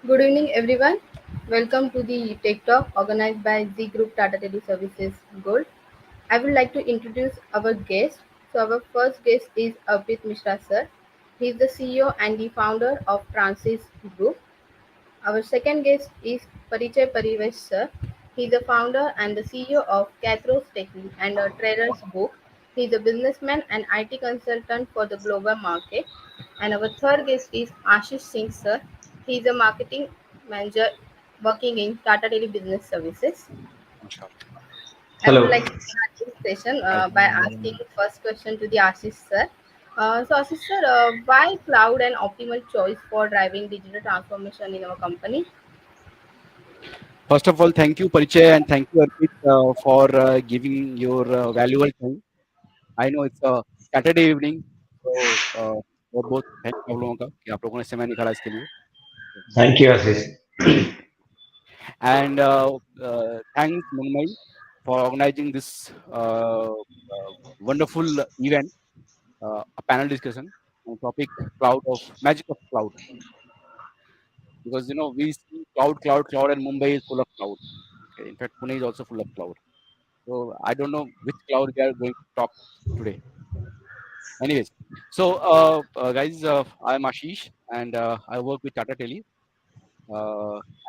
Good evening, everyone. Welcome to the Tech Talk organized by Z Group Tata Teleservices Gold. I would like to introduce our guest. So, our first guest is Arpit Mishra, sir. He is the CEO and the founder of Francis Group. Our second guest is Parichay Parivesh, sir. He is the founder and the CEO of Cathros Techie and a Trader's Book. He is a businessman and IT consultant for the global market. And our third guest is Ashish Singh, sir. He is a marketing manager working in Tata Tele Business Services. Sure. I would Hello. like to start this session Hi. by asking first question to the Ashish sir. Ashish sir, why cloud and optimal choice for driving digital transformation in our company? First of all, thank you, Parichay, and thank you, Arpit, for giving your valuable time. I know it's a Saturday evening, so बहुत बहुत thank you आप लोगों का कि आप लोगों ने समय निकाला इसके लिए. Thank you, Ashish. And thanks, Munmai, for organizing this wonderful event, a panel discussion on topic cloud of magic of cloud. Because we see cloud, and Mumbai is full of cloud. Okay. In fact, Pune is also full of cloud. So I don't know which cloud we are going to talk today. Anyways, so guys, I'm Ashish and I work with Tata Tele.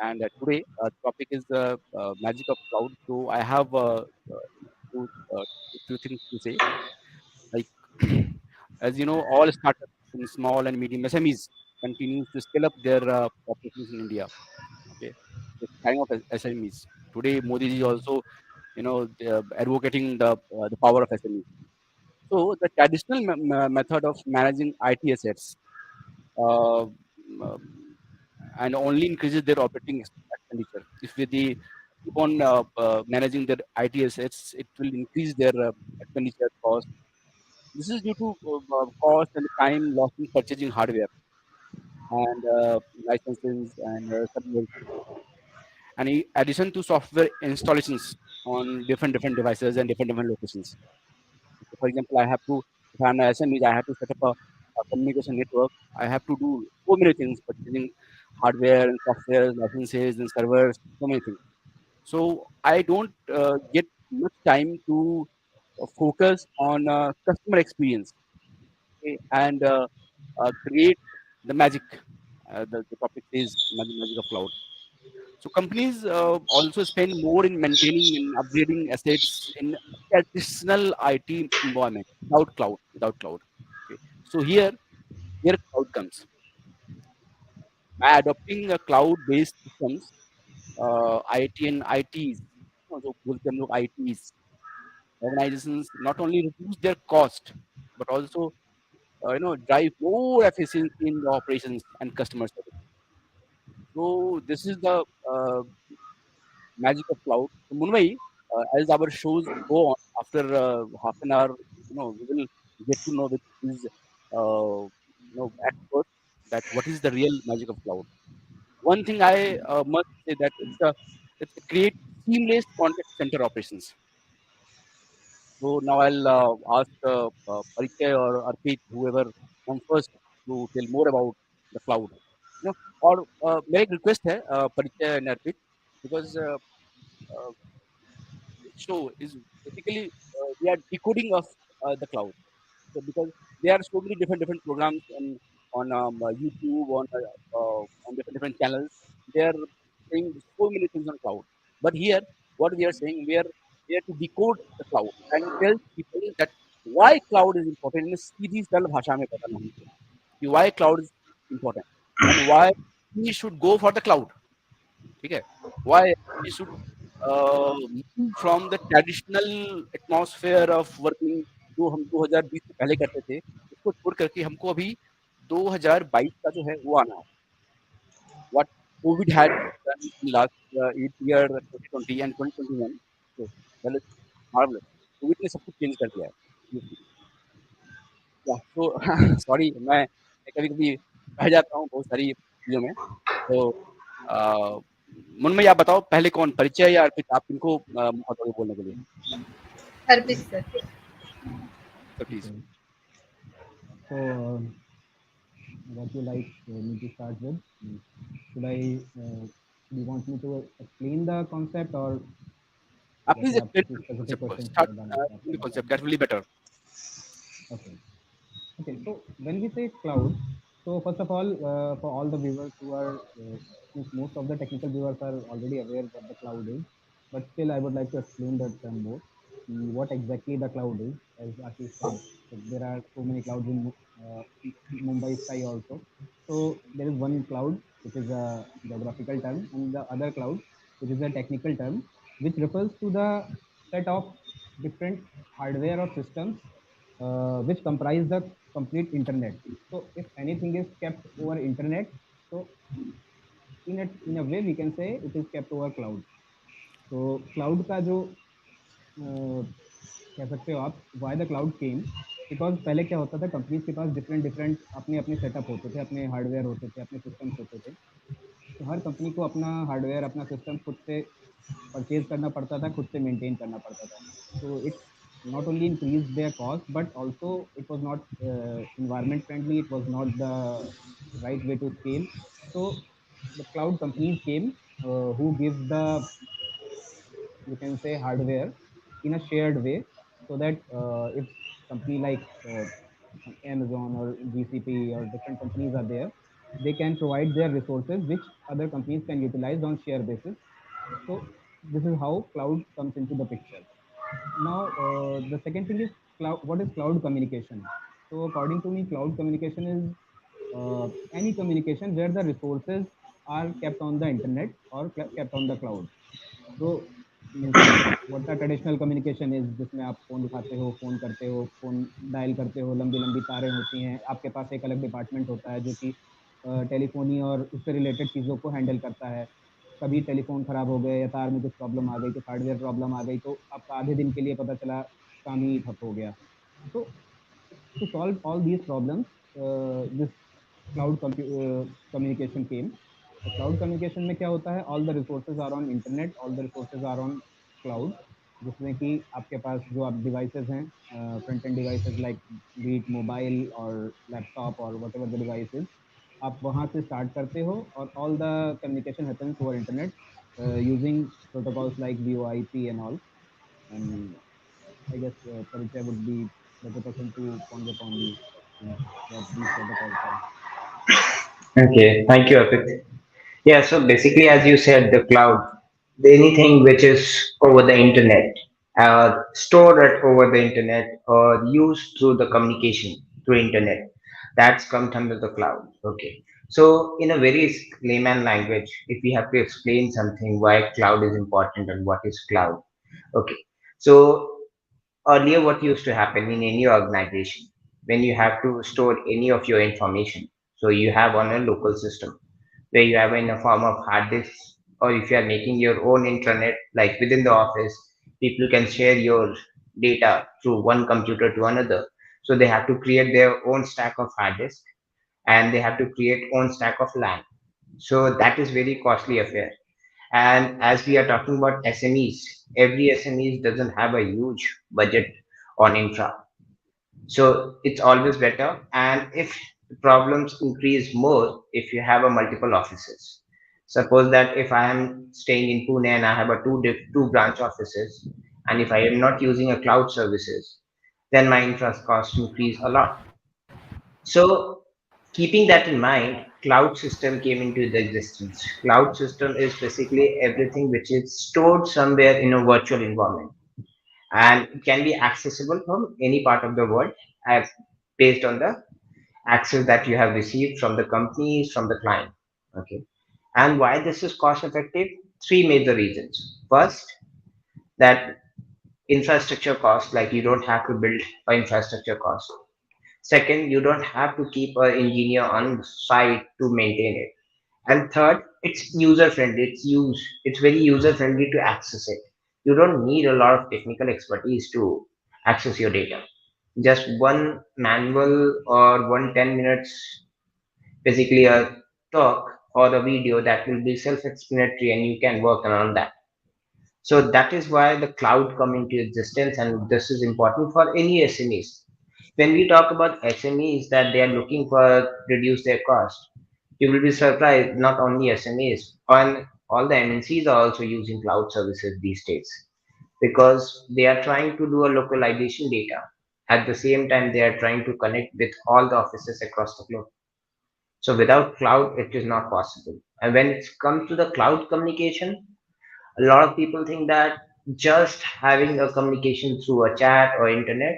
And today topic is the magic of cloud. So I have two, uh, two things to say. Like as you know, all startups in small and medium SMEs continues to scale up their operations in India. Okay, it's kind of SMEs. Today, Modi is also advocating the power of SMEs. So the traditional method of managing IT assets uh, um, and only increases their operating expenditure. If they keep on managing their IT assets, it will increase their expenditure cost. This is due to cost and time lost in purchasing hardware and licenses and servers. And in addition to software installations on different devices and different locations. For example, if I'm an SME, I have to set up a communication network. I have to do so many things, purchasing hardware and software, licenses and servers, so many things. So I don't get much time to focus on customer experience, okay, and create the magic. The topic is magic of cloud. So companies also spend more in maintaining and upgrading assets in traditional IT environment without cloud. Okay. So here cloud comes. By adopting a cloud-based systems, IT and ITs, so बोलते हम लोग ITs, organizations not only reduce their cost, but also drive more efficiency in the operations and customer service. So this is the magic of cloud. So Munmai, as our shows go on after half an hour, we will get to know with these experts that what is the real magic of cloud. One thing I must say that it's a create seamless contact center operations. So now I'll ask Parikay or Arpit, whoever comes first, to tell more about the cloud. Or मेरा एक request है Parikay and Arpit, because this show is basically we are decoding of the cloud. So because there are so many different programs on YouTube, on different channels, they are saying so many things on cloud. But here, what we are saying, we are here to decode the cloud and tell people that why cloud is important. In सीधी सरल भाषा में बताना हमको कि why cloud is important and why we should go for the cloud. ठीक है? Why we should move from the traditional atmosphere of working जो हम 2020 से पहले करते थे, उसको छोड़ करके हमको अभी 2022 का जो है वो आना है. What COVID had done in last year 2020 and 2021, so well it's marvelous. COVID ने सब कुछ चेंज कर दिया है. Seriously. Yeah, so सॉरी मैं कभी-कभी बह जाता हूँ बहुत सारी चीज़ों में. तो मुन्मय आप बताओ पहले कौन परिचय या अर्पित आप किनको मौका दोगे बोलने के लिए? Arpit sir. So please. So, what you like me to start with? Should I? Do you want me to explain the concept or Please जैसे आप explain किसी the specific concept question first. से Start बताना explain the बताना concept. That will be better. Okay. Okay, so when we say cloud, so first of all, for all the viewers who are, since most of the technical viewers are already aware what the cloud is, but still I would like to explain the term more. What exactly the cloud is, as Ashish said, that there are so many clouds in Mumbai sky also. So there is one cloud which is a geographical term, and the other cloud which is a technical term, which refers to the set of different hardware or systems which comprise the complete internet. So if anything is kept over internet, so in a way we can say it is kept over cloud. So cloud का जो कह सकते हो आप why the cloud came, because पहले क्या होता था, कंपनीज के पास डिफरेंट डिफरेंट अपने अपने सेटअप होते थे, अपने हार्डवेयर होते थे, अपने सिस्टम्स होते थे। तो हर कंपनी को अपना हार्डवेयर अपना सिस्टम खुद से परचेज करना पड़ता था, खुद से मेंटेन करना पड़ता था। तो it not only increased their cost, but also it was not environment friendly, it was not the right way to scale. So the cloud companies came, who give the, you can say, hardware in a shared way, so that if company like Amazon or GCP or different companies are there, they can provide their resources which other companies can utilize on share basis. So this is how cloud comes into the picture. Now the second thing is cloud. What is cloud communication? So according to me, cloud communication is any communication where the resources are kept on the internet or kept on the cloud. So means what the traditional communication is, जिसमें आप phone उठाते हो, phone करते हो, phone dial करते हो, लंबी लंबी तारें होती हैं, आपके पास एक अलग डिपार्टमेंट होता है जो कि टेलीफोनी और उससे रिलेटेड चीज़ों को हैंडल करता है। कभी टेलीफोन खराब हो गए या तार में कुछ प्रॉब्लम आ गई, कुछ हार्डवेयर प्रॉब्लम आ गई, तो आपका आधे दिन के लिए पता चला काम ही ठप हो गया। तो to solve all these problems, this communication came. So cloud communication में क्या होता है, all the resources are on internet, all the resources are on cloud, जिसमें कि आपके पास जो आप devices हैं, front end devices like be it mobile or laptop or whatever the device is, आप वहाँ से start करते हो और all the communication happens over internet using protocols like VoIP and all. And I guess Parichaya would be better person to ponder upon these things, what these protocols are. Okay, thank you, Arpit. Yeah, so basically, as you said, the cloud, anything which is over the internet, stored at over the internet, or used through the communication through internet, that's comes under the cloud. Okay. So, in a very layman language, if we have to explain something why cloud is important and what is cloud, okay. So, earlier, what used to happen in any organization when you have to store any of your information, so you have on a local system where you have in a form of hard disks, or if you are making your own intranet, like within the office, people can share your data through one computer to another. So they have to create their own stack of hard disk, and they have to create own stack of LAN. So that is very costly affair. And as we are talking about SMEs, every SMEs doesn't have a huge budget on infra. So it's always better. And if the problems increase more, if you have a multiple offices, suppose that if I am staying in Pune and I have a two branch offices, and if I am not using a cloud services, then my interest costs increase a lot. So keeping that in mind, cloud system came into the existence. Cloud system is basically everything which is stored somewhere in a virtual environment, and it can be accessible from any part of the world as based on the access that you have received from the companies, from the client. Okay. And why this is cost effective? Three major reasons. First, that infrastructure cost, like you don't have to build an infrastructure cost. Second, you don't have to keep an engineer on site to maintain it. And third, it's user friendly. It's very user friendly to access it. You don't need a lot of technical expertise to access your data. Just one manual or 10 minutes, basically a talk or a video that will be self-explanatory, and you can work around that. So that is why the cloud come into existence, and this is important for any SMEs. when we talk about SMEs that they are looking for reduce their cost, you will be surprised. Not only SMEs, on all the MNCs are also using cloud services these days because they are trying to do a localization data. At the same time, they are trying to connect with all the offices across the globe. So without cloud, it is not possible. And when it comes to the cloud communication, a lot of people think that just having a communication through a chat or internet,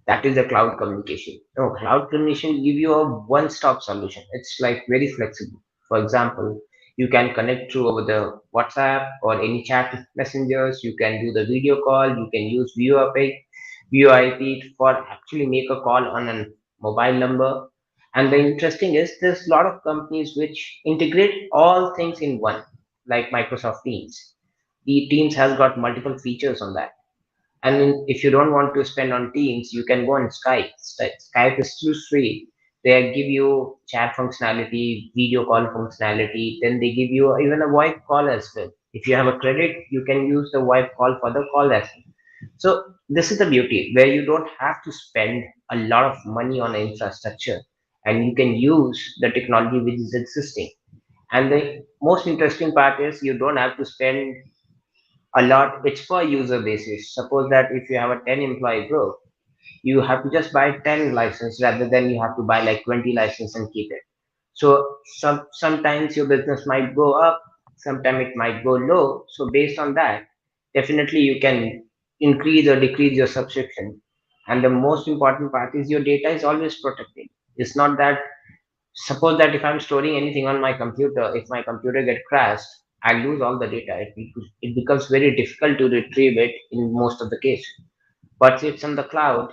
that is the cloud communication. No, cloud communication give you a one-stop solution. It's like very flexible. For example, you can connect through over the WhatsApp or any chat messengers. You can do the video call. You can use VoIP for actually make a call on a mobile number. And the interesting is there's a lot of companies which integrate all things in one, like Microsoft Teams. The Teams has got multiple features on that. And if you don't want to spend on Teams, you can go on Skype. Skype is still free. They give you chat functionality, video call functionality. Then they give you even a VoIP call as well. If you have a credit, you can use the VoIP call for the call as well. So this is the beauty where you don't have to spend a lot of money on infrastructure, and you can use the technology which is existing. And the most interesting part is you don't have to spend a lot. It's per user basis. Suppose that if you have a 10 employee group, you have to just buy 10 license rather than you have to buy like 20 license and keep it. So sometimes your business might go up, sometimes it might go low. So based on that, definitely you can increase or decrease your subscription. And the most important part is your data is always protected. It's not that, suppose that if I'm storing anything on my computer, if my computer get crashed, I lose all the data. It becomes very difficult to retrieve it in most of the case. But it's on the cloud.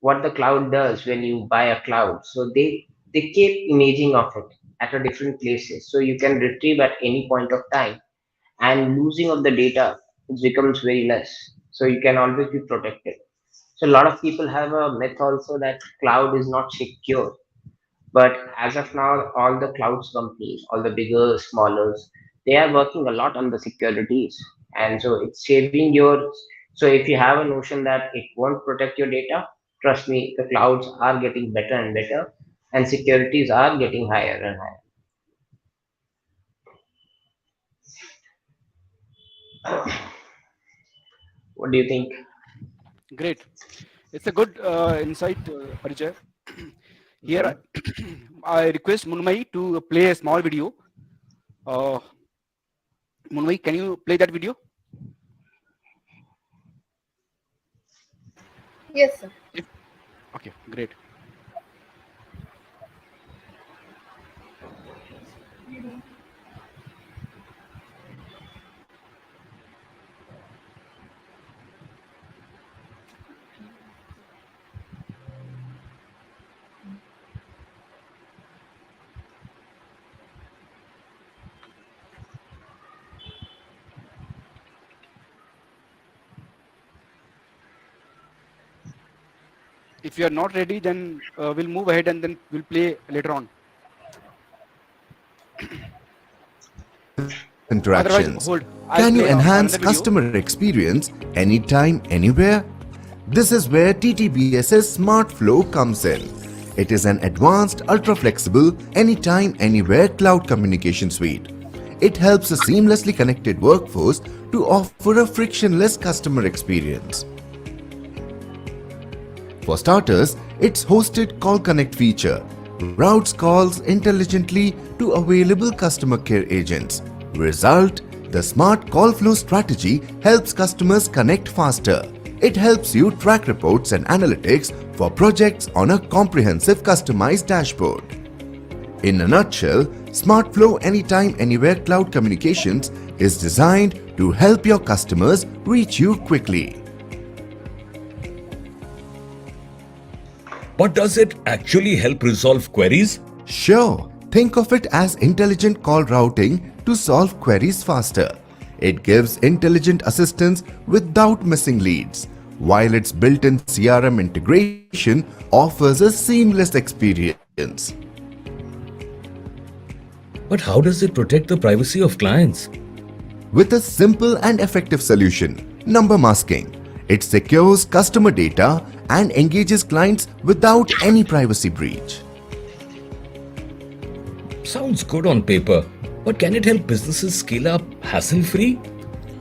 What the cloud does when you buy a cloud, so they keep imaging of it at a different places, so you can retrieve at any point of time, and losing of the data, it becomes very less. So you can always be protected. So a lot of people have a myth also that cloud is not secure, but as of now, all the clouds companies, all the bigger, smaller, they are working a lot on the securities. And so it's saving your, so if you have a notion that it won't protect your data, trust me, the clouds are getting better and better, and securities are getting higher and higher. What do you think? Great. It's a good insight, Parijay. Here, I request Munmai to play a small video. Munmai, can you play that video? Yes, sir. Okay, great. If you are not ready, then we'll move ahead and then we'll play later on. Interactions. Hold. Can you play enhance another video. customer experience anytime, anywhere? This is where TTBS's Smart Flow comes in. It is an advanced, ultra-flexible, anytime, anywhere cloud communication suite. It helps a seamlessly connected workforce to offer a frictionless customer experience. For starters, its hosted Call Connect feature routes calls intelligently to available customer care agents. Result: the Smart Call Flow strategy helps customers connect faster. It helps you track reports and analytics for projects on a comprehensive customized dashboard. In a nutshell, SmartFlow Anytime Anywhere Cloud Communications is designed to help your customers reach you quickly. But does it actually help resolve queries? Sure, think of it as intelligent call routing to solve queries faster. It gives intelligent assistance without missing leads, while its built-in CRM integration offers a seamless experience. But how does it protect the privacy of clients? With a simple and effective solution, number masking. It secures customer data and engages clients without any privacy breach. Sounds good on paper, but can it help businesses scale up hassle free?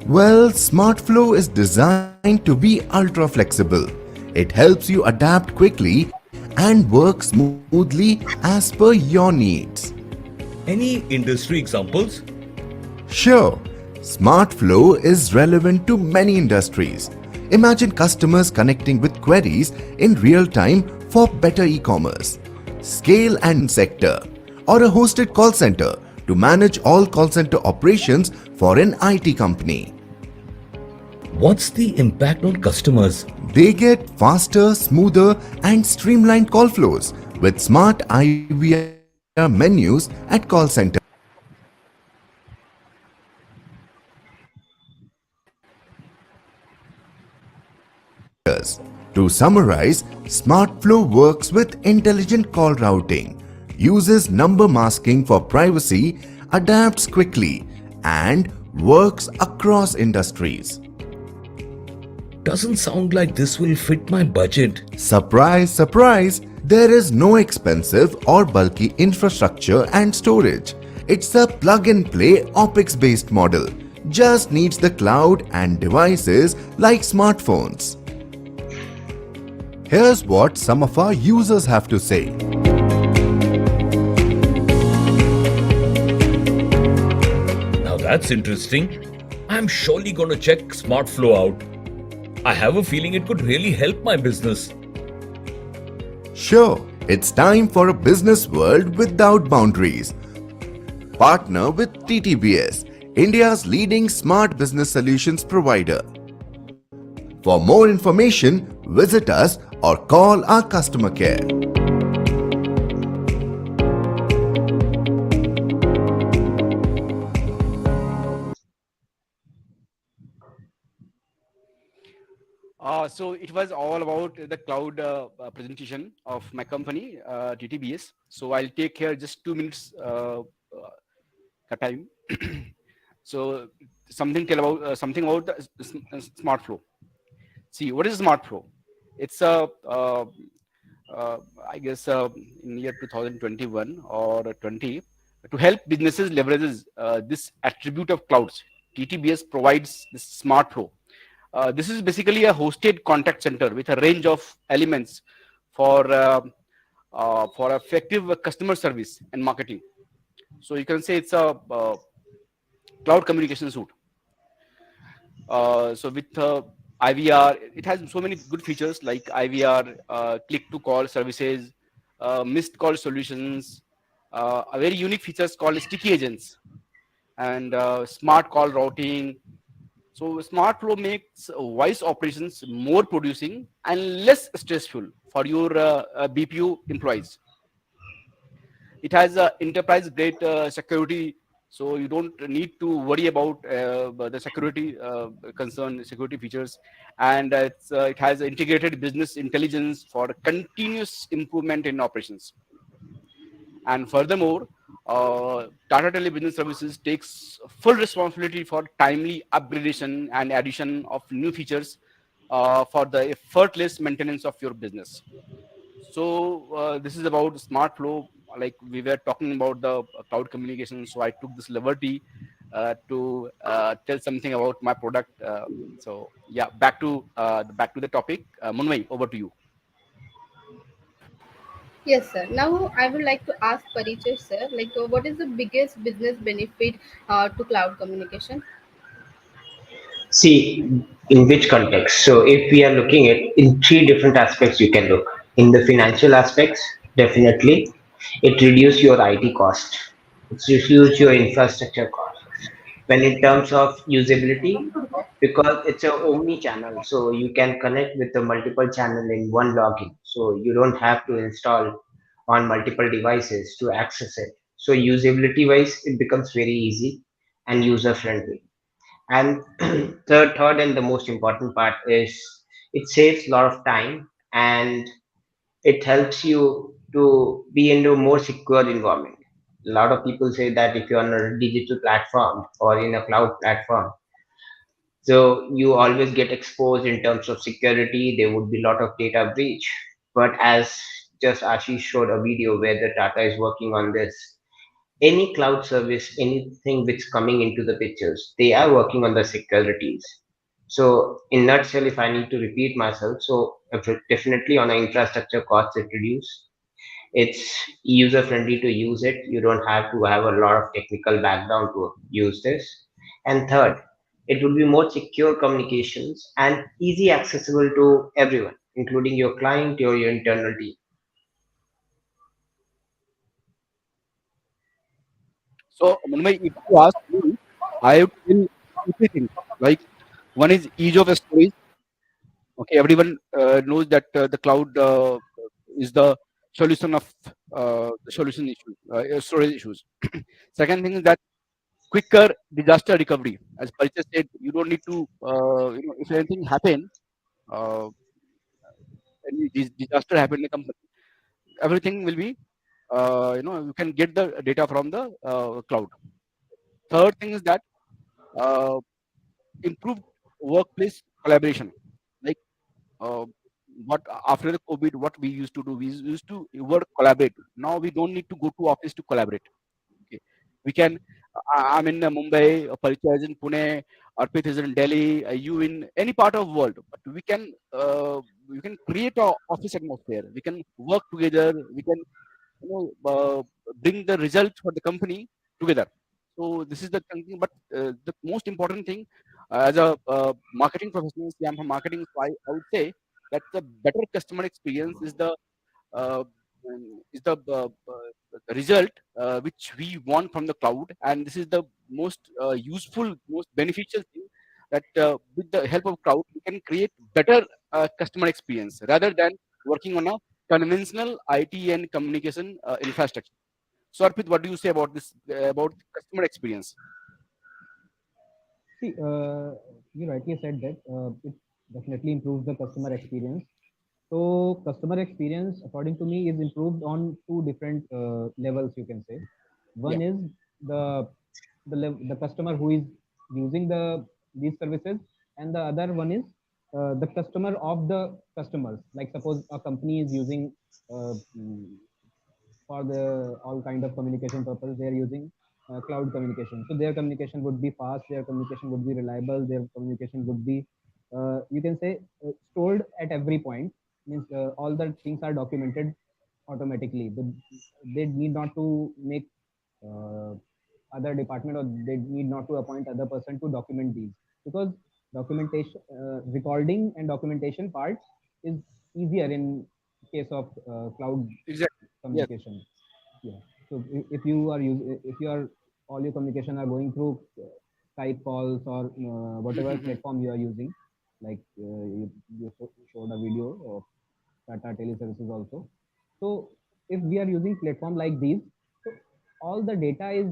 Well, SmartFlow is designed to be ultra flexible. It helps you adapt quickly and work smoothly as per your needs. Any industry examples? Sure, SmartFlow is relevant to many industries. Imagine customers connecting with queries in real time for better e-commerce, scale and sector, or a hosted call center to manage all call center operations for an IT company. What's the impact on customers? They get faster, smoother, and streamlined call flows with smart IVR menus at call centers. To summarize, SmartFlow works with intelligent call routing, uses number masking for privacy, adapts quickly, and works across industries. Doesn't sound like this will fit my budget. Surprise, surprise! There is no expensive or bulky infrastructure and storage. It's a plug and play OPEX based model. Just needs the cloud and devices like smartphones. Here's what some of our users have to say. Now that's interesting. I'm surely going to check SmartFlow out. I have a feeling it could really help my business. Sure, it's time for a business world without boundaries. Partner with TTBS, India's leading smart business solutions provider. For more information, visit us or call our customer care. So it was all about the cloud presentation of my company, TTBS. So I'll take here just 2 minutes time. So something about the smart flow. See, what is smart flow? It's a I guess in year 2021 or 20 to help businesses leverages this attribute of clouds. TTBS provides this smart flow. This is basically a hosted contact center with a range of elements for effective customer service and marketing. So you can say it's a cloud communication suite. So with IVR, it has so many good features like IVR, click to call services, missed call solutions, a very unique features called sticky agents, and smart call routing. So smart flow makes voice operations more producing and less stressful for your BPU employees. It has enterprise grade security, so you don't need to worry about the security security features, and it has integrated business intelligence for continuous improvement in operations. And furthermore, Tata Tele Business Services takes full responsibility for timely upgradation and addition of new features for the effortless maintenance of your business. So this is about smart flow. Like we were talking about the cloud communication, so I took this liberty to tell something about my product. So yeah, back to the topic. Munmay, over to you. Yes, sir. Now I would like to ask Parichai, sir, like what is the biggest business benefit to cloud communication? See, in which context? So, if we are looking at in three different aspects, you can look in the financial aspects. Definitely, it reduce your IT cost. It reduce your infrastructure cost. When in terms of usability, because it's a omni channel, so you can connect with the multiple channel in one login. So you don't have to install on multiple devices to access it. So usability wise, it becomes very easy and user friendly. And third and the most important part is it saves a lot of time and it helps you to be into a more secure environment. A lot of people say that if you're on a digital platform or in a cloud platform, So you always get exposed in terms of security. There would be a lot of data breach. But as just Ashish showed a video where the Tata is working on this, any cloud service, anything which coming into the pictures, they are working on the securities. So in nutshell, if I need to repeat myself, so definitely on an infrastructure cost it reduce. It's user friendly to use it. You don't have to have a lot of technical background to use this. And third, it would be more secure communications and easy accessible to everyone, including your client or your internal team. So, Manmay, if you ask me, I would tell two three things. Like one is ease of storage. Okay, everyone knows that the cloud is the solution of the solution issues, storage issues. Second thing is that quicker disaster recovery. As Paricha said, you don't need to, if anything happen, uh, any disaster happen in the company, everything will be, you can get the data from the cloud. Third thing is that uh, improved workplace collaboration. Like uh, what after the COVID, what we used to do, we used to work collaborate. Now we don't need to go to office to collaborate. Okay. We can. I'm in Mumbai, Paricha is in Pune, Arpit is in Delhi, you in any part of world. But we can create a office atmosphere. We can work together. We can bring the results for the company together. So this is the thing. But the most important thing, as a marketing professional, see, I'm from marketing, so I would say that the better customer experience uh, is the result which we want from the cloud, and this is the most useful, most beneficial thing, that with the help of cloud we can create better customer experience rather than working on a conventional IT and communication infrastructure. So, Arpit, what do you say about this, about customer experience? See, you rightly said that it definitely improves the customer experience. So, customer experience, according to me, is improved on two different levels. You can say, Yeah, one is the the customer who is using these services, and the other one is the customer of the customers. Like suppose a company is using uh, mm, for the all kind of communication purpose, they are using cloud communication. So their communication would be fast, their communication would be reliable, their communication would be you can say stored at every point. Means all the things are documented automatically. They need not to make uh, other department, or they need not to appoint other person to document these, because documentation, recording and documentation part is easier in case of cloud exactly. Yes. communication. Yeah. So if you are if you are all your communication are going through Skype calls or whatever platform you are using, like you showed a video of Tata Teleservices also. So if we are using platform like these, so all the data is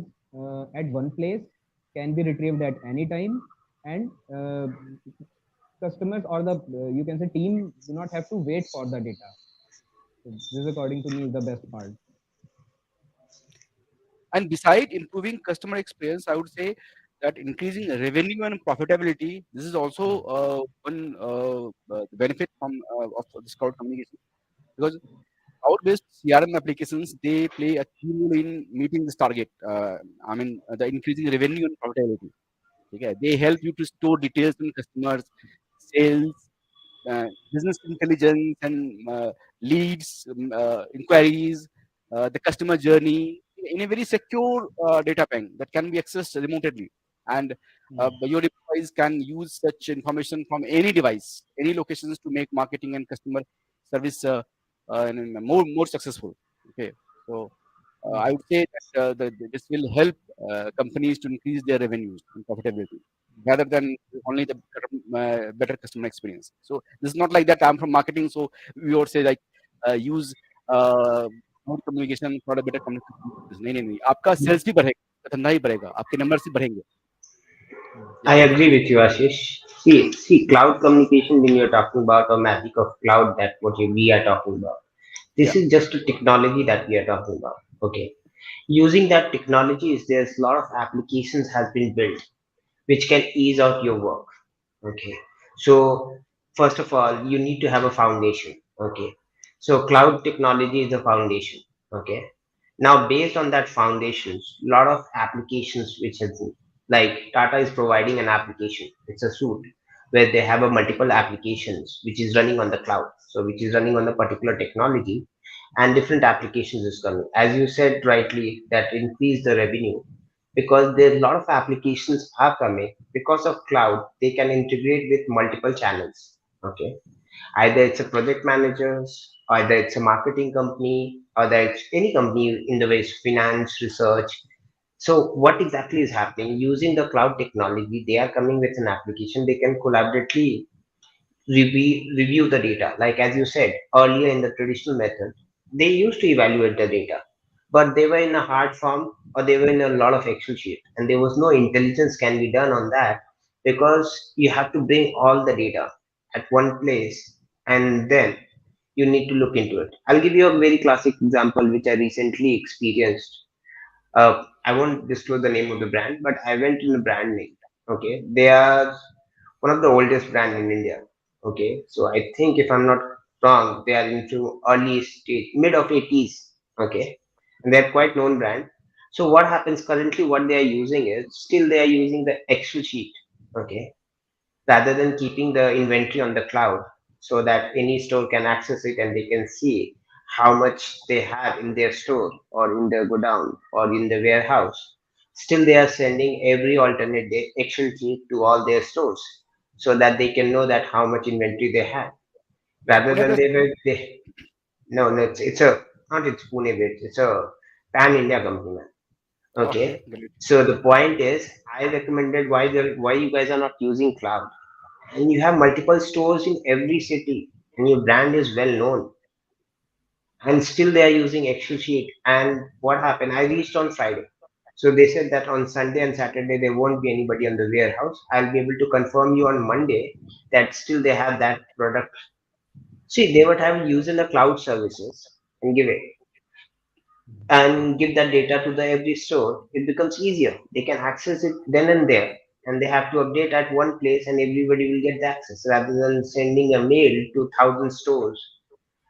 at one place, can be retrieved at any time, and customers or the you can say team do not have to wait for the data. So this, according to me, is the best part. And beside improving customer experience, I would say that increasing revenue and profitability, this is also one benefit from of this cloud communication, because cloud-based CRM applications, they play a key role in meeting this target. The increasing revenue and profitability. Okay? They help you to store details on customers, sales, business intelligence, and leads, inquiries, the customer journey in a very secure data bank that can be accessed remotely. And Hmm. your employees can use such information from any device, any locations, to make marketing and customer service more successful. Okay, so Yeah. I would say that this will help companies to increase their revenues and profitability rather than only the better customer experience. So this is not like that. I'm from marketing, so we would say like use more communication for a better communication. नहीं नहीं नहीं आपका sales भी बढ़ेगा, धंधा ही बढ़ेगा, आपके numbers भी बढ़ेंगे. I Yeah. agree with you, Ashish. See, cloud communication when you're talking about or magic of cloud, that we are talking about. Yeah. This is just a technology that we are talking about. Okay. Using that technology is there's a lot of applications has been built which can ease out your work. Okay. So first of all, you need to have a foundation. Okay. So cloud technology is the foundation. Okay. Now, based on that foundations, lot of applications which have been, like Tata is providing an application. It's a suite where they have a multiple applications which is running on the cloud. So which is running on the particular technology, and different applications is coming. As you said rightly, that increase the revenue because there a lot of applications are coming because of cloud. They can integrate with multiple channels. Okay, either it's a project managers, either it's a marketing company, or that it's any company in the ways finance, research. So what exactly is happening using the cloud technology? They are coming with an application. They can collaboratively review the data. Like as you said earlier, in the traditional method, they used to evaluate the data, but they were in a hard form or they were in a lot of Excel sheet, and there was no intelligence can be done on that because you have to bring all the data at one place and then you need to look into it. I'll give you a very classic example which I recently experienced. I won't disclose the name of the brand, but I went in a brand name. Okay, they are one of the oldest brand in India. Okay, so I think if I'm not wrong, they are into early stage, mid of 80s. Okay, and they're quite known brand. So what happens currently? What they are using is still they are using the Excel sheet. Okay, rather than keeping the inventory on the cloud, so that any store can access it and they can see how much they have in their store or in the godown or in the warehouse. Still they are sending every alternate day Excel sheet to all their stores so that they can know that how much inventory they have, It's rather Pune than based. they no, no, it's a not it's Pune based, it's a pan India company, man. Okay, Okay, great. so the point is I recommended why you guys are not using cloud, and you have multiple stores in every city and your brand is well known, and still they are using Excel sheet. And what happened, I reached on Friday, so they said that on Sunday and Saturday there won't be anybody on the warehouse. I'll be able to confirm you on Monday that still they have that product. See, they would have used in the cloud services and give it and give that data to the every store. It becomes easier, they can access it then and there, and they have to update at one place and everybody will get the access rather than sending a mail to 1,000 stores,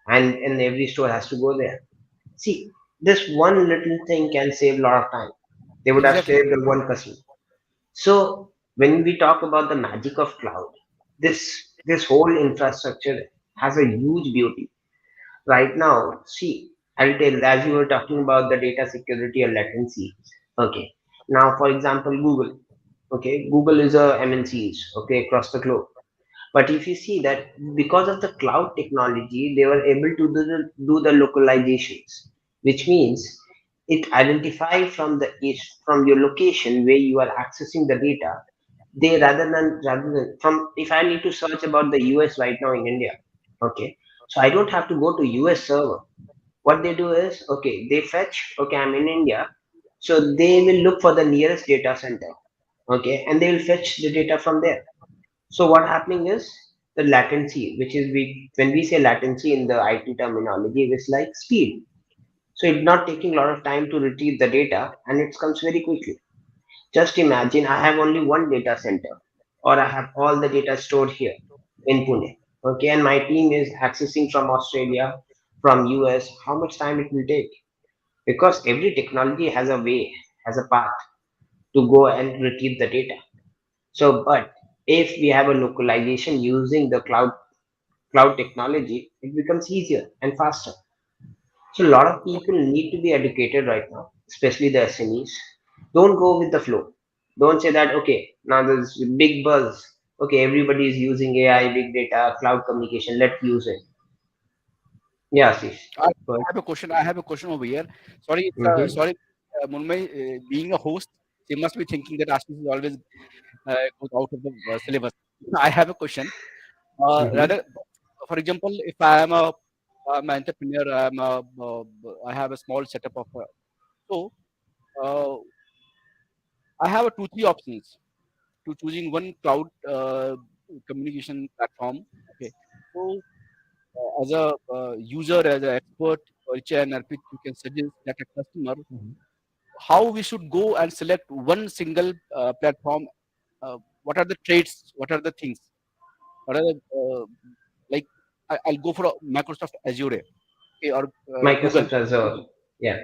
and every store has to go there. See, this one little thing can save a lot of time. They would have Exactly. saved the one customer. So when we talk about the magic of cloud, this whole infrastructure has a huge beauty. Right now, see, I'll tell, as you were talking about the data security and latency. Okay. Now, for example, Google. Okay, Google is a MNCs, okay, across the globe. But if you see that because of the cloud technology, they were able to do the localizations, which means it identify from the from your location where you are accessing the data. They rather than from, if I need to search about the US right now in India, okay, so I don't have to go to US server. What they do is, okay, they fetch, okay, I'm in India, so they will look for the nearest data center, okay, and they will fetch the data from there. So what happening is the latency, which is when we say latency in the IT terminology, it's like speed. So it's not taking a lot of time to retrieve the data and it comes very quickly. Just imagine I have only one data center, or I have all the data stored here in Pune. Okay, and my team is accessing from Australia, from US. How much time it will take? Because every technology has a way, has a path to go and retrieve the data. So, but if we have a localization using the cloud technology, it becomes easier and faster. So a lot of people need to be educated right now, especially the SMEs. Don't go with the flow. Don't say that, okay, now there's big buzz. Okay, everybody is using AI, big data, cloud communication. Let's use it. Yeah, Ashish. I Go ahead. have a question. I have a question over here. Sorry, Mm-hmm. sorry, Munmay, being a host, she must be thinking that Ashish is always goes out of the syllabus. I have a question. Mm-hmm. Rather, for example, if I am I'm an entrepreneur, I have a small setup of. So uh, I have a two three options to choosing one cloud communication platform. Okay, so as a user, as an expert, or an RP, you can suggest that a customer Mhm. how we should go and select one single platform. Uh, what are the traits, what are the things, what are the like I'll go for a Microsoft Azure, okay, or Google. Microsoft Azure. Yeah.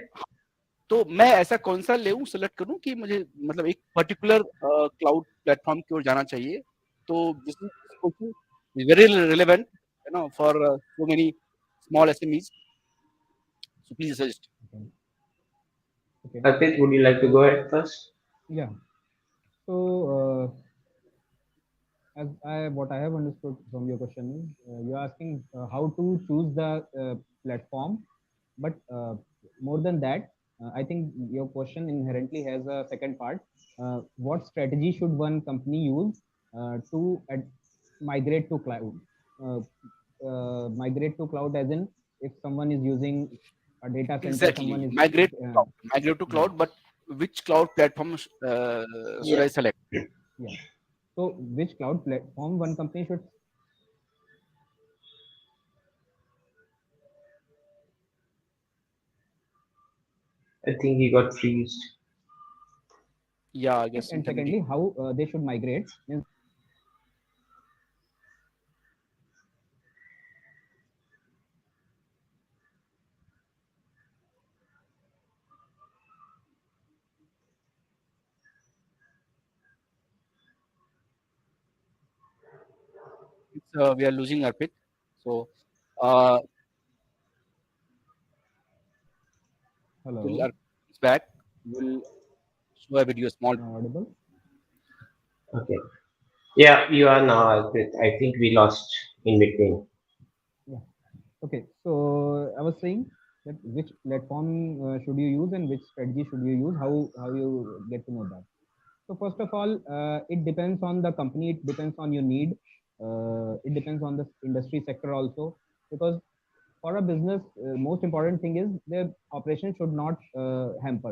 तो मैं ऐसा कौन सा लेऊं, select करूं कि मुझे मतलब एक पर्टिकुलर क्लाउड प्लेटफॉर्म की ओर जाना चाहिए. तो this question is very relevant for so many small SMEs. So please suggest. Okay. Okay. Arpit, would you like to go ahead first? Yeah. So, as what I have understood from your question is, you're asking how to choose the platform, but more than that, I think your question inherently has a second part. What strategy should one company use to migrate to cloud? Uh, Migrate to cloud, as in if someone is using a data center, someone Exactly. is Migrate to cloud. Migrate to yeah, cloud, but which cloud platform should Yeah. I select? yeah. So, which cloud platform one company should? I think he got freezed. Yeah, I guess And intermediate. secondly, how they should migrate. Means We are losing Arpit. So uh, till hello, Arpit is back, we'll show a video small. am I audible? Okay. Yeah, you are now, Arpit. I think we lost in between. Yeah. Okay. So I was saying that which platform should you use and which strategy should you use? How you get to know that? So first of all, it depends on the company. It depends on your need. It depends on the industry sector also, because for a business, most important thing is their operation should not hamper.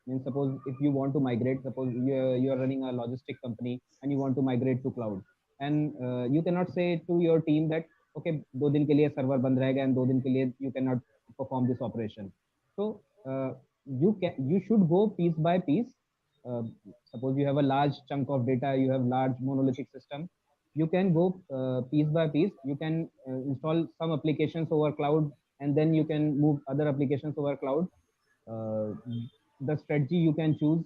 Means suppose if you want to migrate, suppose you are running a logistic company and you want to migrate to cloud, and you cannot say to your team that okay, 2 दिन के लिए server बंद रहेगा and 2 दिन के लिए you cannot perform this operation. So uh, you should go piece by piece. uh, Suppose you have a large chunk of data, you have large monolithic system, you can go piece by piece. You can install some applications over cloud, and then you can move other applications over cloud. uh, the strategy you can choose.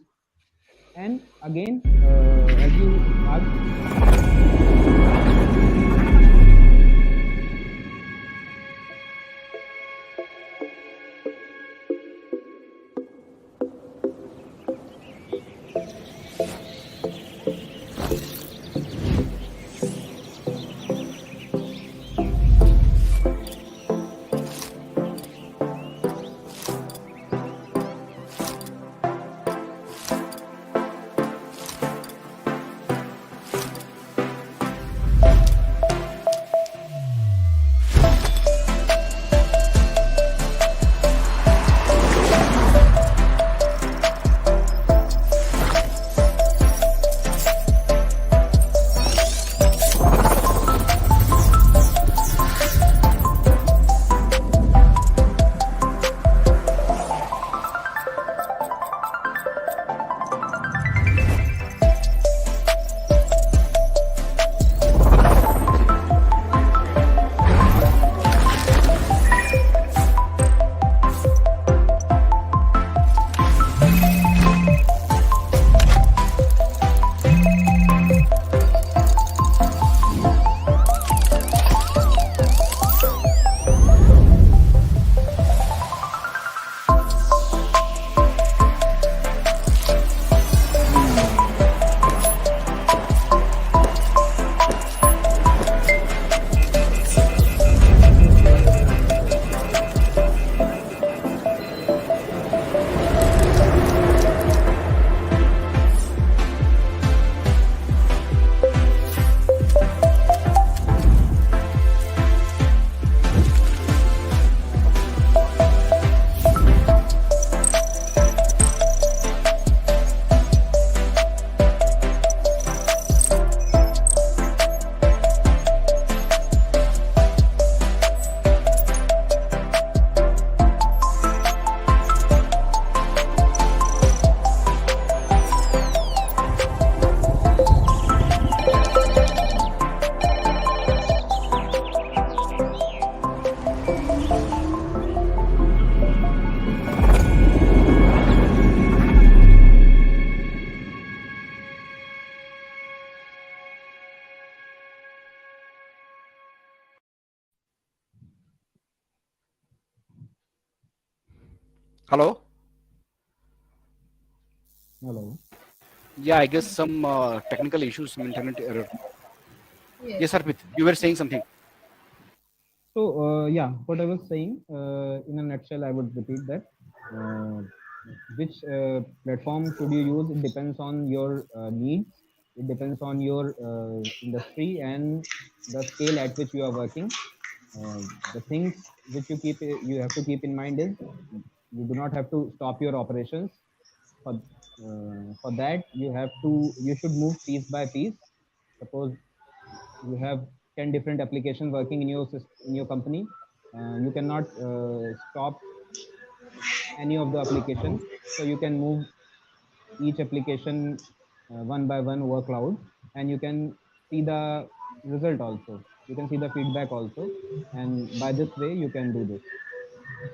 And again, as you asked, Hello. Hello. Yeah, I guess some technical issues, some internet error. Yes. Yes, Arpit, you were saying something. So, yeah, what I was saying, in a nutshell, I would repeat that. Uh, which platform should you use? It depends on your needs. It depends on your industry and the scale at which you are working. The things which you have to keep in mind is you do not have to stop your operations. For that, you should move piece by piece. Suppose you have 10 different applications working in in your company. You cannot stop any of the application, so you can move each application one by one over cloud, and you can see the result also, you can see the feedback also, and by this way you can do this.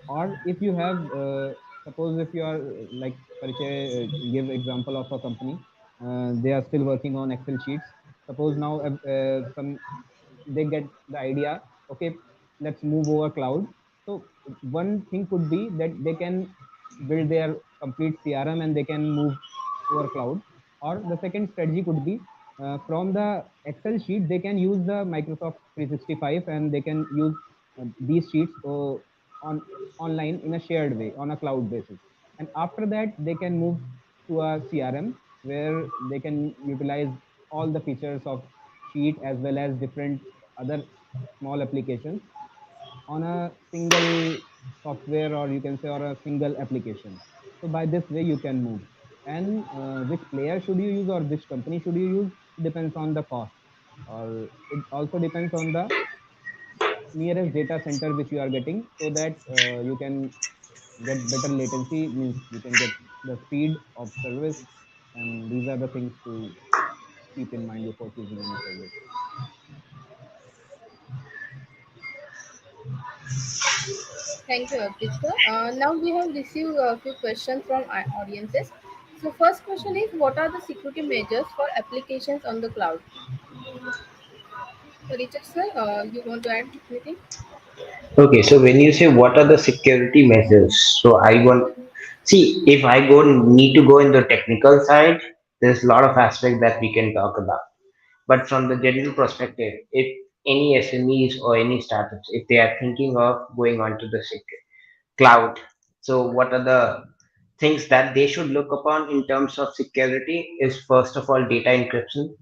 Or if you have suppose if you are like Parichay, give example of a company, they are still working on Excel sheets. Suppose now some they get the idea, okay, let's move over cloud. So one thing could be that they can build their complete CRM and they can move over cloud. Or the second strategy could be, from the Excel sheet they can use the Microsoft 365 and they can use these sheets on online in a shared way on a cloud basis. And after that they can move to a CRM where they can utilize all the features of sheet as well as different other small applications on a single software, or you can say, or a single application. So by this way you can move. And which player should you use or which company should you use, depends on the cost, or it also depends on the nearest data center which you are getting, so that you can get better latency, means you can get the speed of service. And these are the things to keep in mind before choosing any service. Thank you, Arpita. Now we have received a few questions from our audiences. So first question is, what are the security measures for applications on the cloud? So Richard sir, you want to add anything? Okay, so when you say what are the security measures, so I want see if I go need to go in the technical side, there's a lot of aspects that we can talk about. But from the general perspective, if any SMEs or any startups, if they are thinking of going onto the cloud, so what are the things that they should look upon in terms of security is first of all data encryption.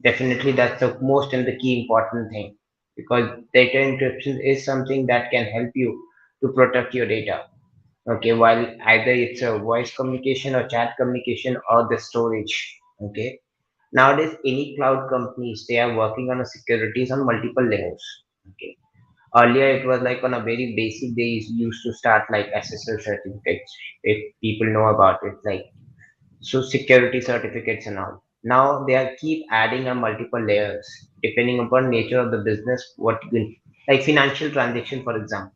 Definitely, that's the most and the key important thing, because data encryption is something that can help you to protect your data. Okay, while either it's a voice communication or chat communication or the storage. Okay, nowadays any cloud companies they are working on a securities on multiple layers. Okay, earlier it was like on a very basic they used to start like SSL certificates, if people know about it, like so security certificates and all. Now they are keep adding a multiple layers depending upon nature of the business, what you will, like financial transaction for example.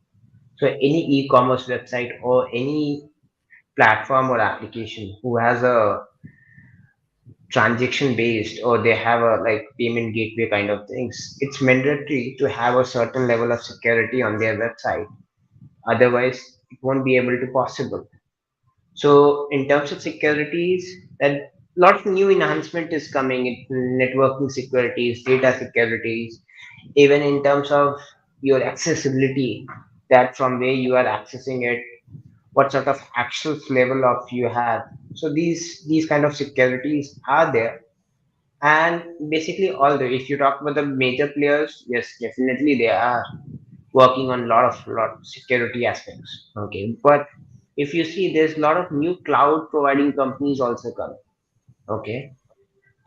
So any e-commerce website or any platform or application who has a transaction based or they have a like payment gateway kind of things, it's mandatory to have a certain level of security on their website. Otherwise it won't be able to possible. So in terms of securities, that lot of new enhancement is coming in networking securities, data securities, even in terms of your accessibility, that from where you are accessing it, what sort of access level of you have. So these kind of securities are there. And basically all the if you talk about the major players, yes, definitely they are working on lot security aspects. Okay, but if you see there's a lot of new cloud providing companies also come. Okay,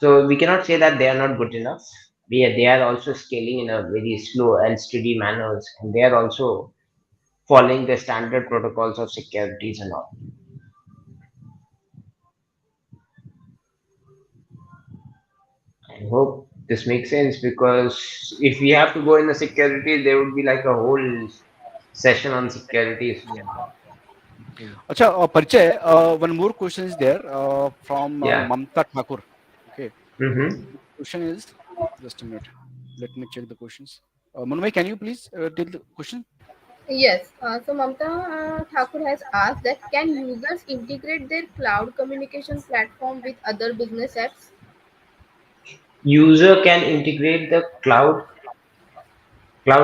so we cannot say that they are not good enough. They are also scaling in a very slow and steady manners, and they are also following the standard protocols of securities and all. I hope this makes sense, because if we have to go in the security, there would be like a whole session on securities. Yeah. True. Acha, Parichay, one more question is there from Yeah. Mamta Thakur. Okay. Mm-hmm. Question is, just a minute. Let me check the questions. Manmay, can you please tell the question? Yes. So Mamta Thakur has asked that can users integrate their cloud communication platform with other business apps? User can integrate the cloud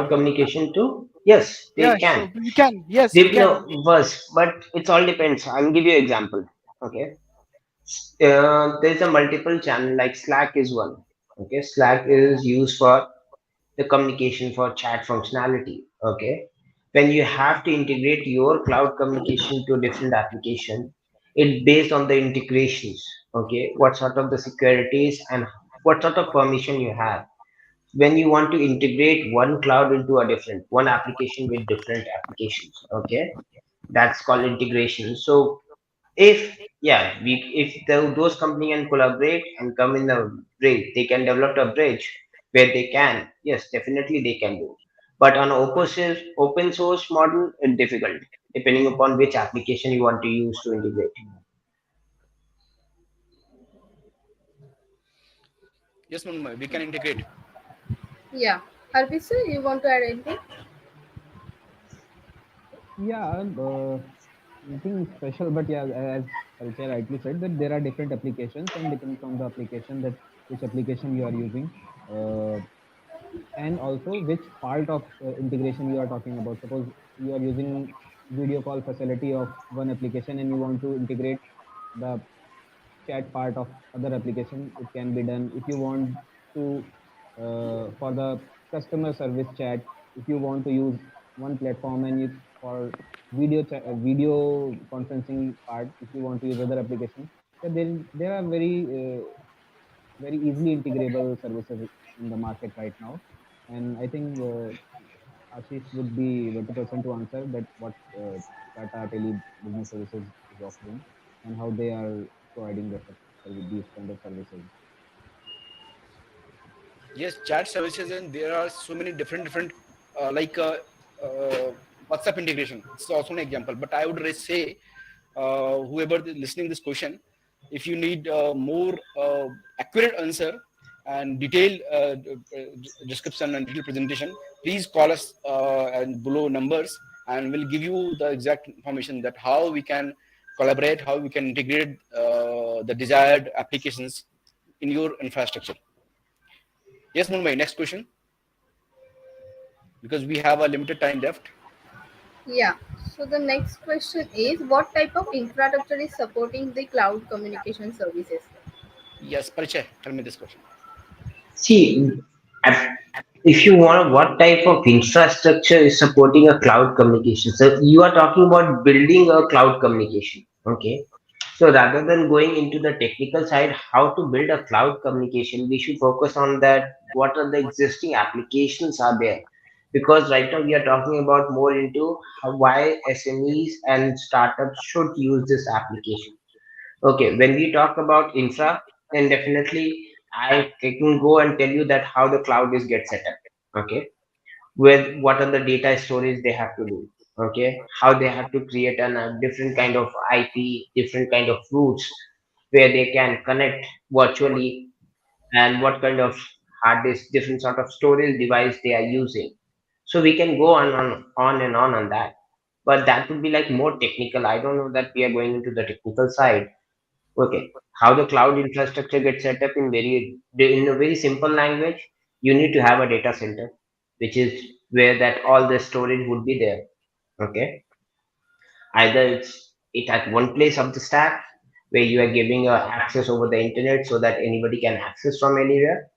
communication too. Yes, they Yeah, can. sure. We can. Yes, we They can. no was, but it's all depends. I'll give you example. Okay, there's a multiple channel like Slack is one. Okay, Slack is used for the communication for chat functionality. Okay, when you have to integrate your cloud communication to different application, it based on the integrations. Okay, what sort of the securities and what sort of permission you have when you want to integrate one cloud into a different one application with different applications. Okay, that's called integration. So if yeah we if those company can collaborate and come in a bridge, they can develop a bridge where they can, yes, definitely they can do. But on open source model, it's difficult depending upon which application you want to use to integrate. Yes, Manmay, we can integrate. Yeah. Harpreet sir, you want to add anything? Yeah, nothing special, but yeah, as Parichaya rightly said, that there are different applications and depends on the application that which application you are using, uh, and also which part of integration you are talking about. Suppose you are using video call facility of one application and you want to integrate the chat part of other application, it can be done. If you want to for the customer service chat, if you want to use one platform and you for video conferencing part, if you want to use other application, yeah, there are very easily integrable services in the market right now. And I think Ashish would be a better person to answer that what Tata Tele Business Services is offering and how they are providing these kind of services. Yes, chat services, and there are so many different like uh, WhatsApp integration. It's also an example. But I would say, whoever is listening this question, if you need more accurate answer and detailed description and detailed presentation, please call us and below numbers, and we'll give you the exact information that how we can collaborate, how we can integrate the desired applications in your infrastructure. Yes, Mumbai, next question, because we have a limited time left. Yeah. So the next question is what type of infrastructure is supporting the cloud communication services? Yes, Parichay, tell me this question. See, at- if you want what type of infrastructure is supporting a cloud communication, so you are talking about building a cloud communication. Okay, so rather than going into the technical side, how to build a cloud communication, we should focus on that. What are the existing applications are there? Because right now we are talking about more into why SMEs and startups should use this application. Okay, when we talk about infra, then definitely I can go and tell you that how the cloud is get set up. Okay, with what are the data storage they have to do. Okay, how they have to create a different kind of IP, different kind of routes where they can connect virtually, and what kind of hard disk, different sort of storage device they are using. So we can go on and on that. But that would be like more technical. I don't know that we are going into the technical side. Okay, how the cloud infrastructure gets set up in a very simple language. You need to have a data center, which is where that all the storage would be there. Okay, either it at one place of the stack where you are giving access over the internet so that anybody can access from anywhere.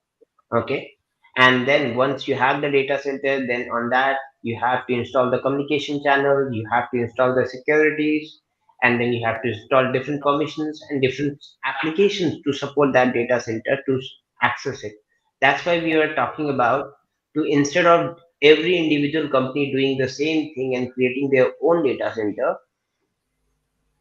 Okay, and then once you have the data center, then on that you have to install the communication channel, you have to install the securities, and then you have to install different permissions and different applications to support that data center to access it. That's why we are talking about to instead of every individual company doing the same thing and creating their own data center,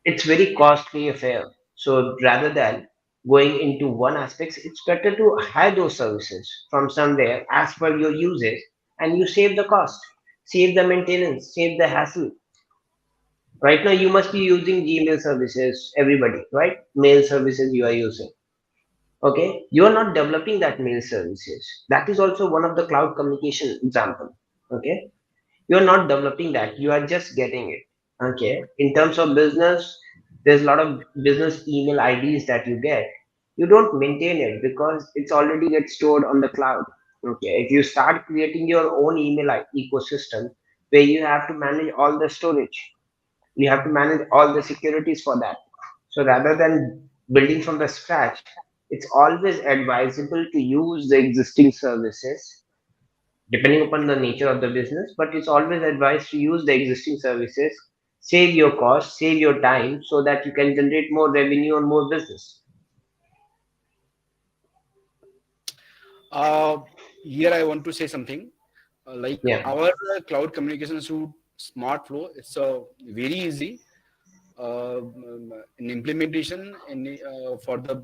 it's very costly affair. So rather than going into one aspect, it's better to hire those services from somewhere as per your usage, and you save the cost, save the maintenance, save the hassle. Right now, you must be using Gmail services, everybody, right? Mail services you are using. Okay, you are not developing that mail services. That is also one of the cloud communication example. Okay, You're not developing that, you are just getting it. Okay, in terms of business, there's a lot of business email IDs that you get. You don't maintain it because it's already gets stored on the cloud. Okay, if you start creating your own email ecosystem where you have to manage all the storage, you have to manage all the securities for that. So rather than building from the scratch, it's always advisable to use the existing services depending upon the nature of the business, but it's always advised to use the existing services, save your cost, save your time so that you can generate more revenue or more business. Uh, Here I want to say something. Like Yeah. our cloud communication suite Smart Flow, it's very easy in implementation and for the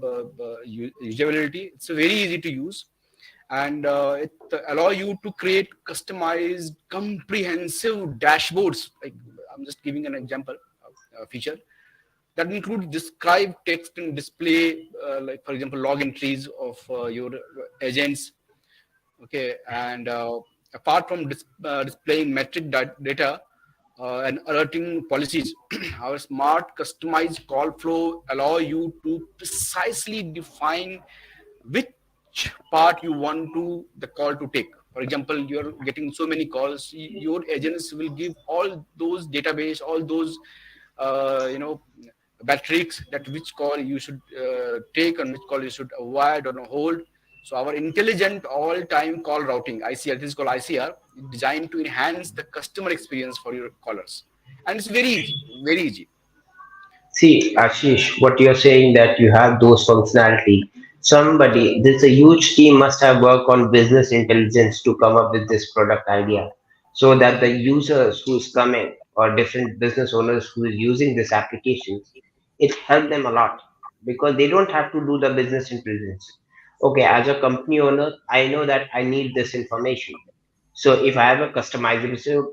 usability. It's very easy to use, and it allow you to create customized, comprehensive dashboards. Like I'm just giving an example feature that includes describe text and display, like for example, log entries of your agents. Okay, and apart from displaying metric data and alerting policies, our smart customized call flow allow you to precisely define which part you want to the call to take. For example, you're getting so many calls, your agents will give all those database, all those metrics that which call you should take and which call you should avoid or hold. So our intelligent all-time call routing ICR, this is called ICR, designed to enhance the customer experience for your callers, and it's very easy, very easy. See, Ashish, what you're saying that you have those functionality. Somebody, this a huge team must have worked on business intelligence to come up with this product idea, so that the users who's coming or different business owners who is using this application, it helped them a lot because they don't have to do the business intelligence. Okay, as a company owner, I know that I need this information. So if I have a customizable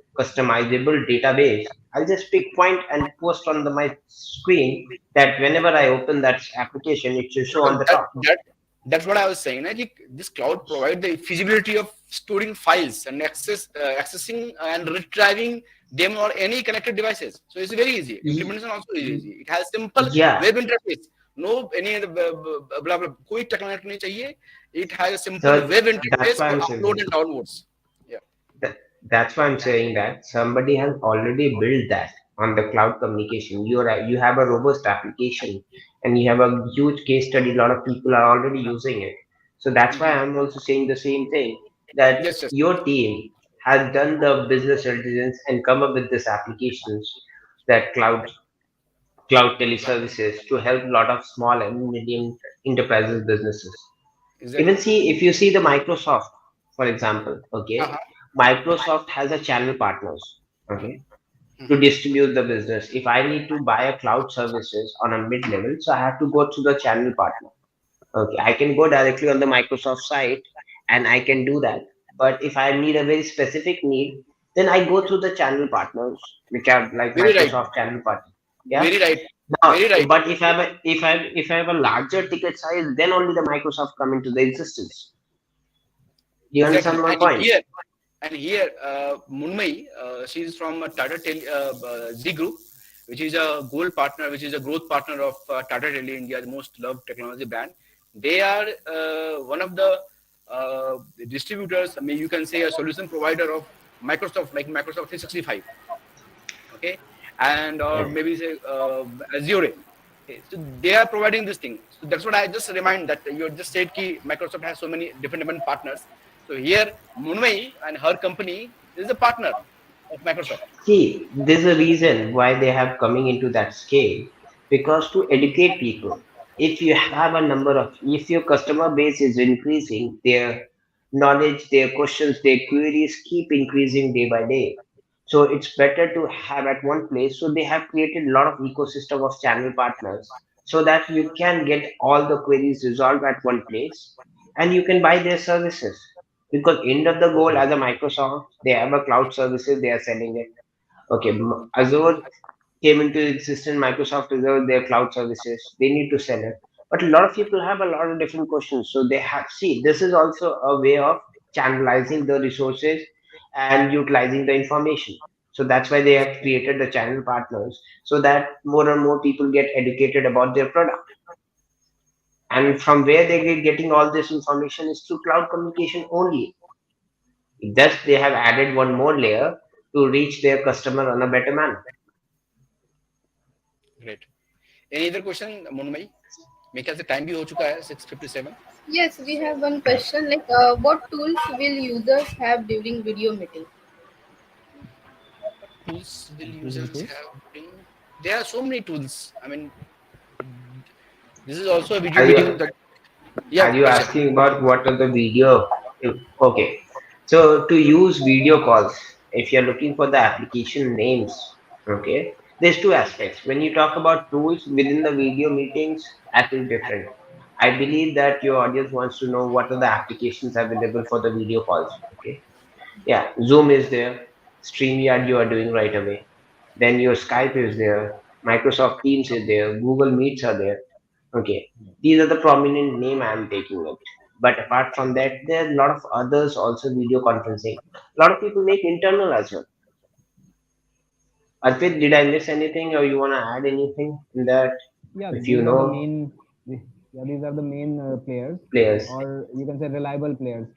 database, I'll just pick point and post on my screen that whenever I open that application, it should show on So the top. that's what I was saying. I think this cloud provides the feasibility of storing files and accessing and retrieving them on any connected devices. So it's very easy. Y- Implementation also is easy. It has simple Yeah, web interface. No any other blah blah. कोई technology नहीं चाहिए. It has a simple so web that's interface why for I'm upload saying and downloads. Yeah. that. That's why I'm saying that somebody has already built that on the cloud communication. You have a robust application and you have a huge case study. A lot of people are already using it. So that's why Mhm. I'm also saying the same thing that Yes, yes. your team has done the business intelligence and come up with these applications that cloud teleservices to help a lot of small and medium enterprises businesses. Even Exactly. see if you see the Microsoft, for example, okay, Uh-huh. Microsoft has a channel partners, okay, to Mhm. distribute the business. If I need to buy a cloud services on a mid level, so I have to go to the channel partner. Okay, I can go directly on the Microsoft site and I can do that. But if I need a very specific need, then I go through the channel partners, which are like Very right. Microsoft channel partner. Yeah. Very right. Now, Very right. but if I have a larger ticket size, then only the Microsoft come into the existence. Do you understand Exactly. my point? And here, Munmai, she is from Z Group, which is a gold partner, which is a growth partner of Tata Tele, India's most loved technology brand. They are one of the distributors. I mean, you can say a solution provider of Microsoft, like Microsoft 365. Okay, and or Yeah. maybe say Azure. Okay, so they are providing this thing. So that's what I just remind that you just said ki Microsoft has so many different partners. So here Munmai and her company is a partner of Microsoft. See, there's a reason why they have coming into that scale because to educate people. If you have a number of, if your customer base is increasing, their knowledge, their questions, their queries keep increasing day by day. So it's better to have at one place. So they have created a lot of ecosystem of channel partners so that you can get all the queries resolved at one place and you can buy their services. Because end of the goal as a Microsoft, they have a cloud services, they are selling it. Okay, Azure came into existence, Microsoft Azure, their cloud services, they need to sell it. But a lot of people have a lot of different questions. So they have, see, this is also a way of channelizing the resources and utilizing the information. So that's why they have created the channel partners, so that more and more people get educated about their product. And from where they get getting all this information is through cloud communication only. Thus, they have added one more layer to reach their customer on a better manner. Great. Any other question, Monmai? मेरे ख्याल से time भी हो चुका है 6:57. Yes, we have one question like what tools will users have during video meeting? Tools will Please users repeat. have? There are so many tools. I mean, this is also a video Are meeting. you, That yeah, are you question. asking about what are the video? Okay. So to use video calls, if you're looking for the application names, okay, there's two aspects. When you talk about tools within the video meetings, that is different. I believe that your audience wants to know what are the applications available for the video calls. Okay. Yeah, Zoom is there, StreamYard you are doing right away. Then your Skype is there, Microsoft Teams is there, Google Meets are there. Okay, these are the prominent name I am taking it. But apart from that, there are a lot of others also video conferencing. A lot of people make internal as well. Arpit, did I miss anything or you want to add anything in that? Yeah, If you these are the know main. Yeah, these are the main players, players. or you can say reliable players.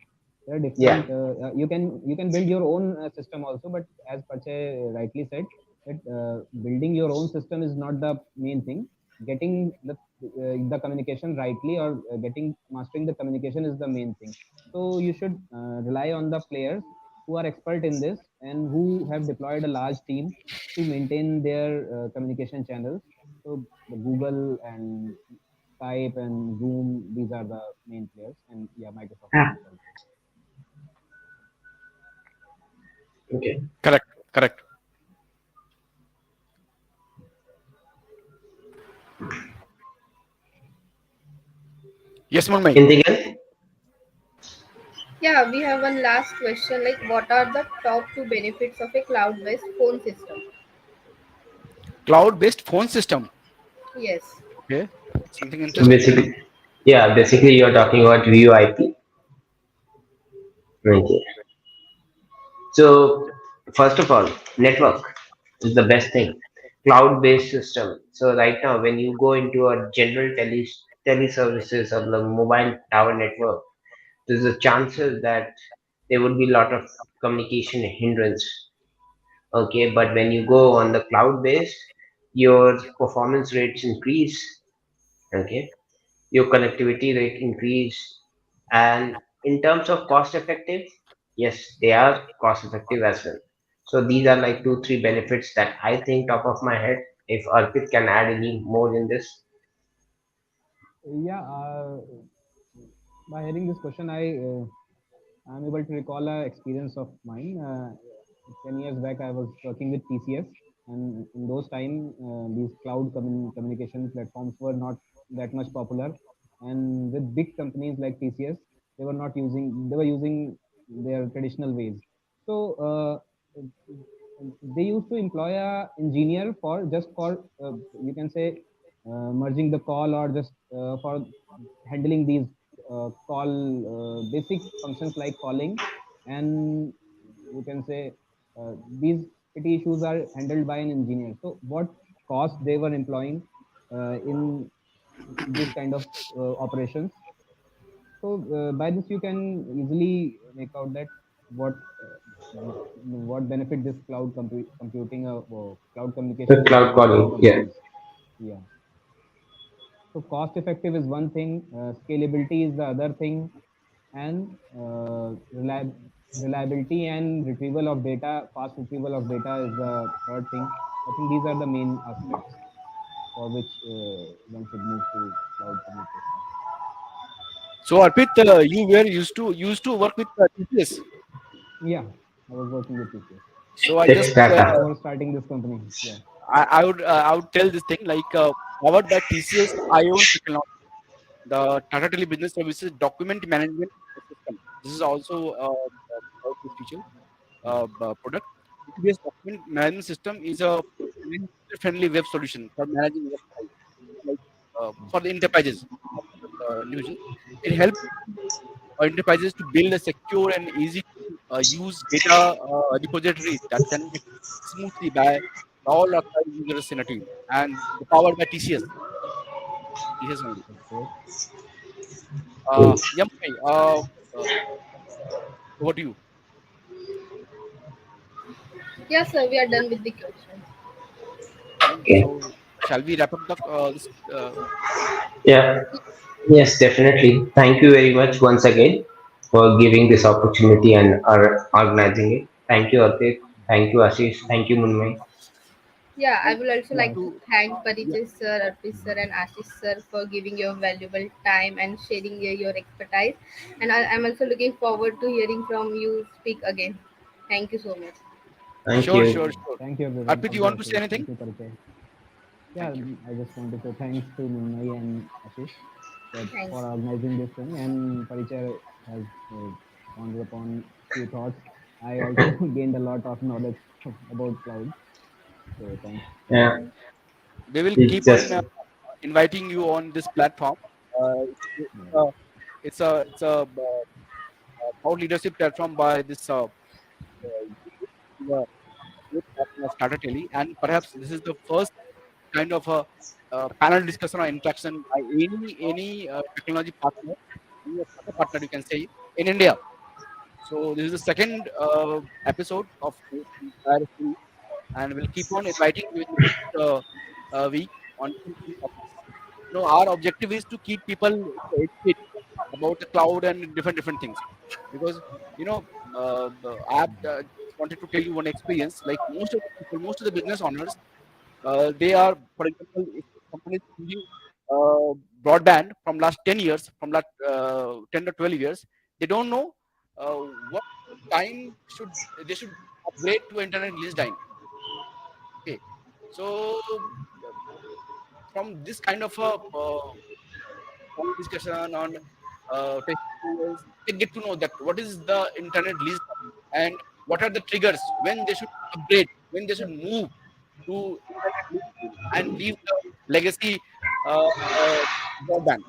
There are Yeah, different. You can build your own system also, but as Pache rightly said, that building your own system is not the main thing. Getting the communication rightly, or getting mastering the communication is the main thing. So you should rely on the players who are expert in this and who have deployed a large team to maintain their communication channels. So the Google and Skype and Zoom, these are the main players, and yeah, Microsoft ah, Teams also. okay. Correct. Correct. Yes, Monmai. Anything else? Yeah, we have one last question like what are the top two benefits of a cloud-based phone system? Cloud-based phone system. Yes. Okay. Something So interesting. basically, yeah, basically you're talking about VoIP. Okay. So first of all, network is the best thing. Cloud-based system. So right now, when you go into a general teleservices of the mobile tower network, there's a chances that there would be a lot of communication hindrance. Okay, but when you go on the cloud-based, your performance rates increase. Okay, your connectivity rate increase, and in terms of cost effective, yes, they are cost effective as well. So these are like two three benefits that I think top of my head. If Arpit can add any more in this. Yeah, by hearing this question, I'm able to recall a experience of mine. 10 years back, I was working with TCS, and in those time, these cloud communication platforms were not that much popular. And with big companies like TCS, they were using their traditional ways. So they used to employ a engineer for just for you can say merging the call, or just for handling these call basic functions like calling, and you can say these petty issues are handled by an engineer. So what cost they were employing in this kind of operations. So by this you can easily make out that what what benefit this computing cloud The communication is cloud for calling, yeah. companies. Yeah. So cost effective is one thing, scalability is the other thing, and reliability and retrieval of data, fast retrieval of data is the third thing. I think these are the main aspects for which one should move to cloud communication. So Arpit, you were used to work with TCS. Yeah, I was working with TCS So I just It's data. before starting this company. Yeah. I would tell this thing like powered by TCS ION technology, the Tata Tele Business Services document management system. This is also a feature product. TCS document management system is a friendly web solution for managing websites, like for the enterprises. Individuals. It helps enterprises to build a secure and easy use data repositories that can be smoothly by all authorized users in a team and powered by TCS. TCS only. Okay. Yeah, Mumbai, over to you. Yes, sir, we are done with the questions. Okay. So, shall we wrap up this? Yeah. Yes, definitely. Thank you very much once again for giving this opportunity and organizing it. Thank you, Arpit. Thank you, Ashish. Thank you, Munmay. Yeah, I And will also Yeah. like to to thank yeah, Parijay sir, Arpit sir, and Ashish sir for giving your valuable time and sharing your expertise. And I'm also looking forward to hearing from you speak again. Thank you so much. Thank sure, you. sure, sure. Thank you, everyone. Arpit, Thank you you, want to say Ashish. anything? Thank you, Parichay. Yeah, Thank you. I just want to say thanks to Munmay and Ashish that Thanks. for organizing this thing. And Parichay has founded upon few thoughts. I also gained a lot of knowledge about cloud. So thanks. Yeah. We will It's keep on just inviting you on this platform. Uh, it's Yeah. a thought leadership platform by this group of Tata Tele, and perhaps this is the first kind of a panel discussion or interaction by any technology partner, any partner you can say in India. So this is the second episode of this entire series, and we'll keep on inviting you in the next week on different topics. Our objective is to keep people educated about the cloud and different things, because you know I have just wanted to tell you one experience. Like most of the people, most of the business owners, they are, for example, if a company is using broadband from last 10 years, from last 10 to 12 years, they don't know uh, what time should they should upgrade to internet release time. Okay, so from this kind of a discussion on testimonials, they get to know that what is the internet release time and what are the triggers when they should upgrade, when they should move to internet release time and leave the legacy broadband.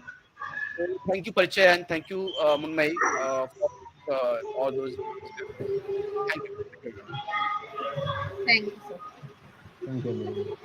So thank you, Parichay, and thank you, Munmay, for all those discussions. Thank you. Thank you, sir. Thank you, everyone.